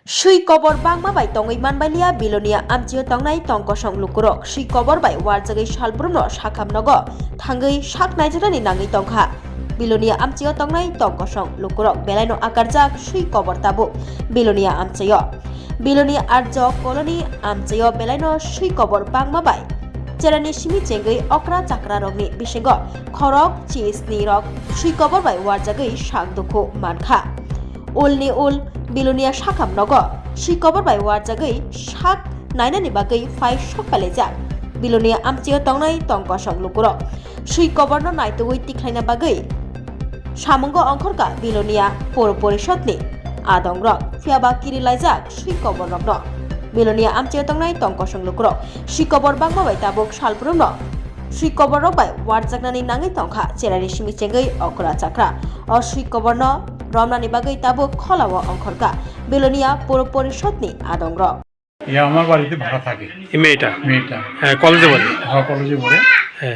Sui kobor bangma bai tongoi manbalia bilonia amchio tongnai tongkosong lukurok sui kobor bai warjagai salbrumno sakamnogo thangai sak naijrani nangai tongkha bilonia amchio tongnai tongkosong lukurok belaino akarjak sui kobor tabu bilonia amchio bilonia arjo koloni amchio belaino sui kobor bangma bai Cerani simi cenggai okra cakra rokni bisingo khorok cheese ni rok sui kobor bai warjagai sak dukhu mankha ulni ul bilonia sakam nogo sui kobor bai warjagai sak nainani bagai fai sokale jak bilonia amchio tongnai tongkosong lukurok sui kobor no naitugui tiklaina bagai samungo ongkhorka bilonia poro porishotni adongrok phiaba kirilaijak sui kobor rokno bilonia amchio tongnai tongkosong lukurok sui kobor bangma bai tabuk salprumno sui kobor rok bai warjaknani nangai tongkha cherani simi cenggai okra chakra o sui kobor no রমনানি বাগৈ তাবো খলাও অংখরকা বিলোনিয়া পৌর পরিষদনি আদংর আমার বাড়িতে ভাড়া থাকে মেয়েটা হ্যাঁ কলেজে পড়ে কলেজে পড়ে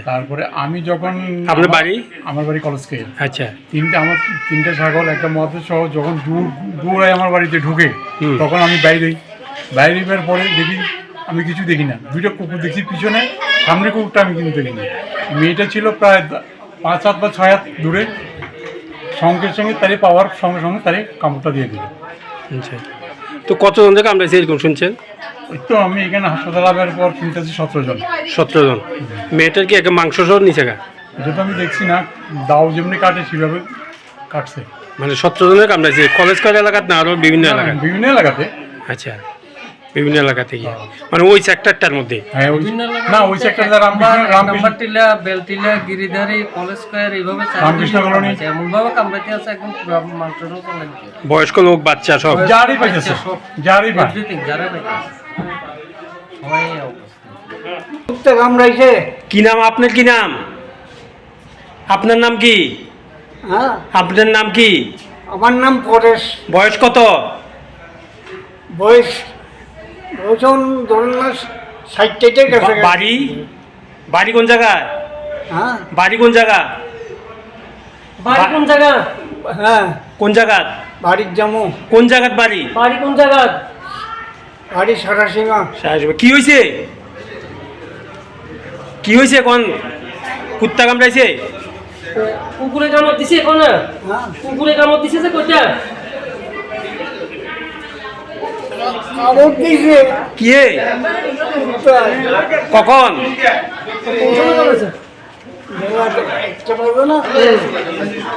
তারপরে আমি যখন আপনার বাড়ি আমার বাড়ি কলেজকে আচ্ছা আমার তিনটা ছাগল একটা মদের সহ যখন দূরে আমার বাড়িতে ঢুকে তখন আমি বাইরের পরে দেখি আমি কিছু দেখি না দুইটা কুকুর দেখি পিছনে সামনে কুকুরটা আমি কিন্তু দেখি না মেয়েটা ছিল প্রায় 5 হাত বা 6 হাত দূরে সঙ্গে সঙ্গে তারে পাওয়ার সঙ্গে সঙ্গে তারে কামড়টা দিয়ে দিল। আচ্ছা তো কতজন থেকে কামড়াইছে এরকম শুনছেন? তো আমি এখানে হাসপাতাল আসার পর শুনতেছি 17 জন। মেয়েটার কি একটা মাংস সহ নিচে গা? এটা তো আমি দেখছি না, দাও যেমনি কাটে সেভাবে কাটছে। মানে 17 জনের কামড়াইছে কলেজ এলাকাতে না আরো বিভিন্ন এলাকাতে? আচ্ছা বিভিন্ন এলাকাতে গিয়ে মানে ওই সেক্টরটার মধ্যে? হ্যাঁ না ওই সেক্টরটা রামকৃষ্ণটিলা বেলটিলা গিরিধারী কলেজ স্কয়ার এইভাবে রামকৃষ্ণ কলোনি এমন ভাবে কামড়াইতে আছে একদম মাংসটাও চলে গেছে বয়স্ক লোক বাচ্চা সব যারই পাইছে যারই পাইছে সবাই অবস্থা কামড়াইছে। কি নাম আপনার? কি নাম আপনার? নাম কি? হ্যাঁ আপনার নাম কি? আমার নাম পরেশ। বয়স কত? বয়স ওজন ধরুন না 60 গেছে। বাড়ি কোন জায়গায়? হ্যাঁ বাড়ি কোন জায়গা? বাড়ি কোন জায়গা? হ্যাঁ কোন জায়গা? বাড়ির জামু। কোন জায়গাত বাড়ি? বাড়ি কোন জায়গা? বাড়ি সারাসীমা। কি হয়েছে? কি হয়েছে? কোন কুত্তা কামড়াইছে? কুকুরে কামড় দিছে কোন? হ্যাঁ কুকুরে কামড় দিছে যে কইটা? কামড় দিছে কি কখন?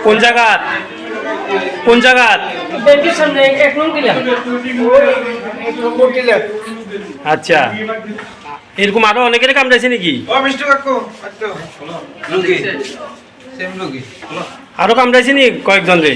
কোন জায়গা? কোন জায়গা? ব্যাংকের সামনে 1 নং কিলা। আচ্ছা এরকম আরো অনেকের কামড়াইছে নাকি? আরো কামড়াইছে নি কয়েকজন রে?